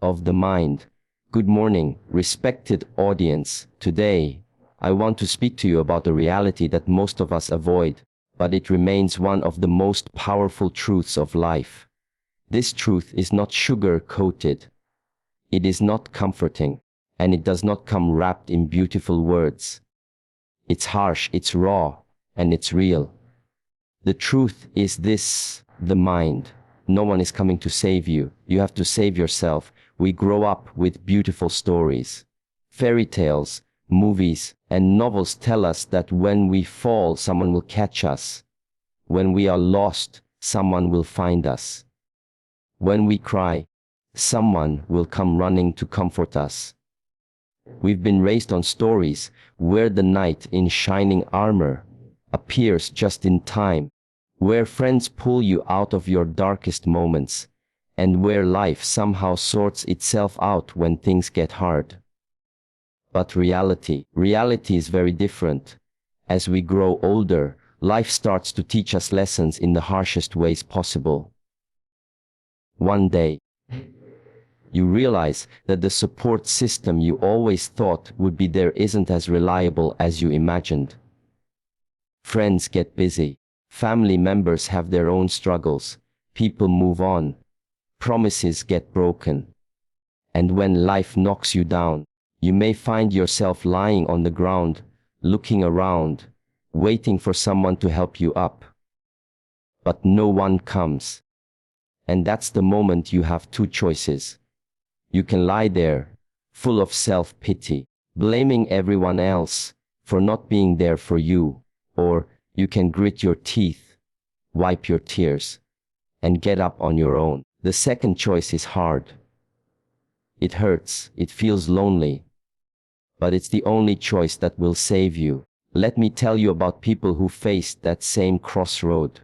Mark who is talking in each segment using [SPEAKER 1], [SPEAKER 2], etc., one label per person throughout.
[SPEAKER 1] of the mind. Good morning, respected audience. Today, I want to speak to you about a reality that most of us avoid, but it remains one of the most powerful truths of life. This truth is not sugar-coated. It is not comforting, and it does not come wrapped in beautiful words. It's harsh, it's raw, and it's real. The truth is this: the mind. No one is coming to save you. You have to save yourself. We grow up with beautiful stories. Fairy tales, movies, and novels tell us that when we fall, someone will catch us. When we are lost, someone will find us. When we cry, someone will come running to comfort us. We've been raised on stories where the knight in shining armor appears just in time, where friends pull you out of your darkest moments, and where life somehow sorts itself out when things get hard. But reality is very different. As we grow older, life starts to teach us lessons in the harshest ways possible. One day, you realize that the support system you always thought would be there isn't as reliable as you imagined. Friends get busy. Family members have their own struggles. People move on. Promises get broken. And when life knocks you down, you may find yourself lying on the ground, looking around, waiting for someone to help you up. But no one comes. And that's the moment you have two choices. You can lie there, full of self-pity, blaming everyone else for not being there for you, or you can grit your teeth, wipe your tears, and get up on your own. The second choice is hard. It hurts, it feels lonely, but it's the only choice that will save you. Let me tell you about people who faced that same crossroad.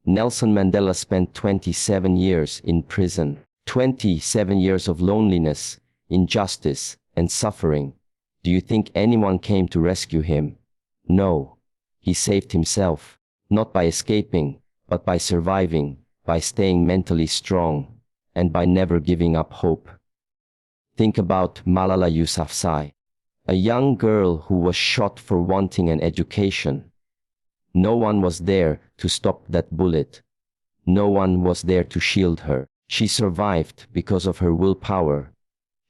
[SPEAKER 1] Nelson Mandela spent 27 years in prison. 27 years of loneliness, injustice, and suffering. Do you think anyone came to rescue him? No. He saved himself, not by escaping, but by surviving, by staying mentally strong, and by never giving up hope. Think about Malala Yousafzai, a young girl who was shot for wanting an education. No one was there to stop that bullet. No one was there to shield her. She survived because of her willpower.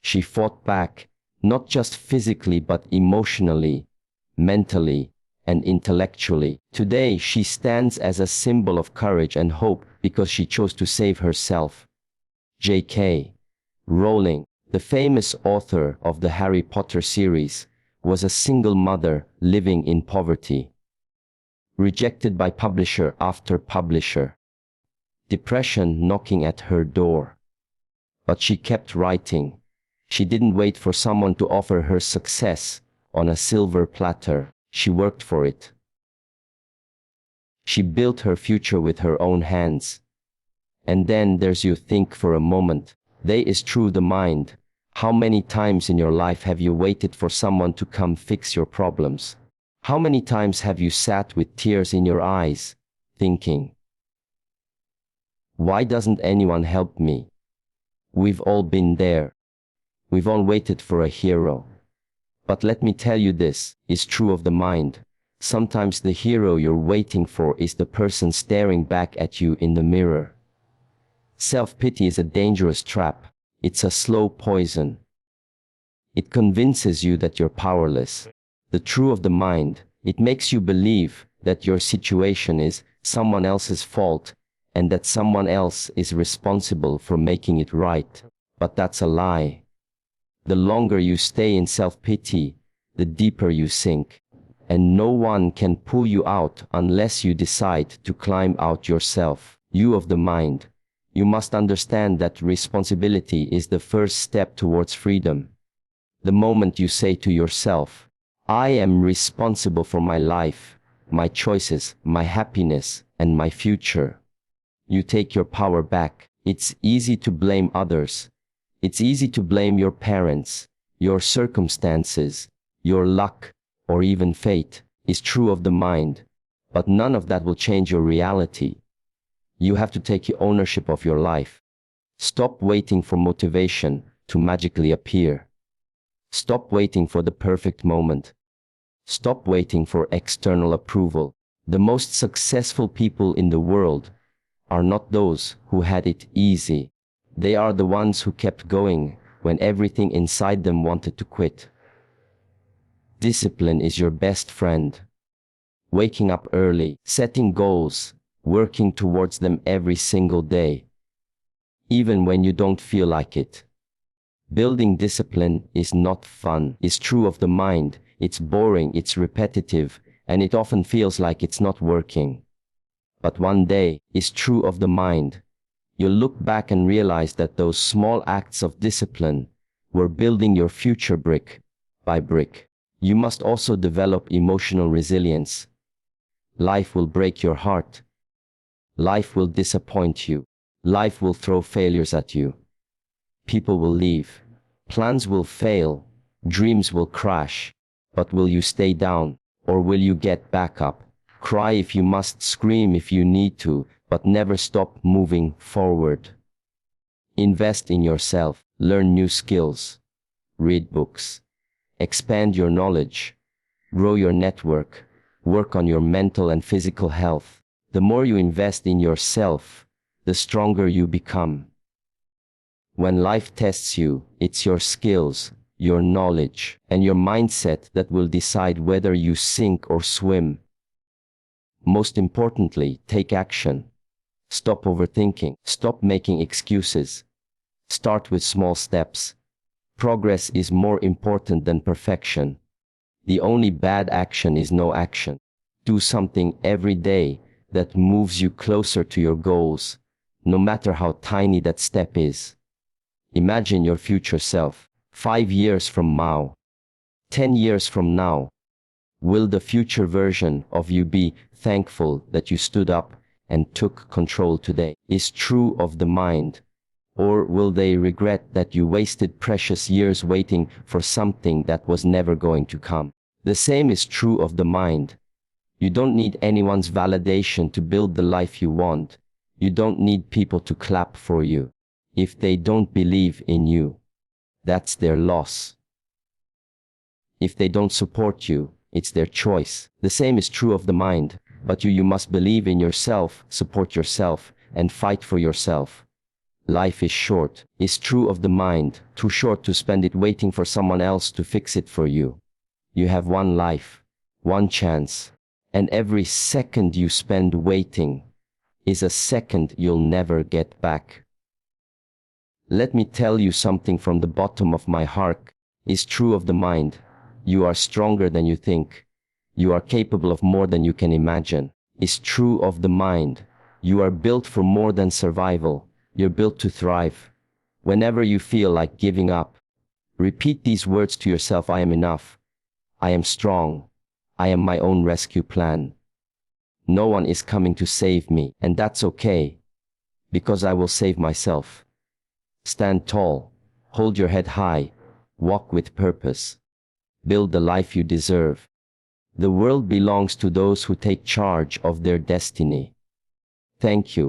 [SPEAKER 1] She fought back, not just physically but emotionally, mentally, and intellectually. Today, she stands as a symbol of courage and hope because she chose to save herself. J.K. Rowling, the famous author of the Harry Potter series, was a single mother living in poverty. Rejected by publisher after publisher. Depression knocking at her door. But she kept writing. She didn't wait for someone to offer her success on a silver platter. She worked for it. She built her future with her own hands. And then there's you. Think for a moment. They is true the mind. How many times in your life have you waited for someone to come fix your problems? How many times have you sat with tears in your eyes, thinking, why doesn't anyone help me? We've all been there. We've all waited for a hero. But let me tell you, this is true of the mind. Sometimes the hero you're waiting for is the person staring back at you in the mirror. Self-pity is a dangerous trap. It's a slow poison. It convinces you that you're powerless. The truth of the mind, it makes you believe that your situation is someone else's fault, and that someone else is responsible for making it right. But that's a lie. The longer you stay in self-pity, the deeper you sink. And no one can pull you out unless you decide to climb out yourself. You of the mind, you must understand that responsibility is the first step towards freedom. The moment you say to yourself, I am responsible for my life, my choices, my happiness, and my future, you take your power back. It's easy to blame others. It's easy to blame your parents, your circumstances, your luck, or even fate. Is true of the mind, but none of that will change your reality. You have to take ownership of your life. Stop waiting for motivation to magically appear. Stop waiting for the perfect moment. Stop waiting for external approval. The most successful people in the world are not those who had it easy. They are the ones who kept going when everything inside them wanted to quit. Discipline is your best friend. Waking up early, setting goals, working towards them every single day, even when you don't feel like it. Building discipline is not fun. It's true of the mind. It's boring, it's repetitive, and it often feels like it's not working. But one day, it's true of the mind. You'll look back and realize that those small acts of discipline were building your future brick by brick. You must also develop emotional resilience. Life will break your heart. Life will disappoint you. Life will throw failures at you. People will leave. Plans will fail. Dreams will crash. But will you stay down, or will you get back up? Cry if you must, scream if you need to, but never stop moving forward. Invest in yourself. Learn new skills. Read books. Expand your knowledge. Grow your network. Work on your mental and physical health. The more you invest in yourself, the stronger you become. When life tests you, it's your skills, your knowledge, and your mindset that will decide whether you sink or swim. Most importantly, take action. Stop overthinking. Stop making excuses. Start with small steps. Progress is more important than perfection. The only bad action is no action. Do something every day that moves you closer to your goals, no matter how tiny that step is. Imagine your future self, 5 years from now, 10 years from now. Will the future version of you be thankful that you stood up and took control today? Is true of the mind. Or will they regret that you wasted precious years waiting for something that was never going to come? The same is true of the mind. You don't need anyone's validation to build the life you want. You don't need people to clap for you. If they don't believe in you, that's their loss. If they don't support you, it's their choice. The same is true of the mind, but you must believe in yourself, support yourself, and fight for yourself. Life is short. It's true of the mind, too short to spend it waiting for someone else to fix it for you. You have one life, one chance, and every second you spend waiting is a second you'll never get back. Let me tell you something from the bottom of my heart. Is true of the mind. You are stronger than you think. You are capable of more than you can imagine. Is true of the mind. You are built for more than survival. You're built to thrive. Whenever you feel like giving up, repeat these words to yourself: I am enough. I am strong. I am my own rescue plan. No one is coming to save me, and that's okay, because I will save myself. Stand tall, hold your head high, walk with purpose. Build the life you deserve. The world belongs to those who take charge of their destiny. Thank you.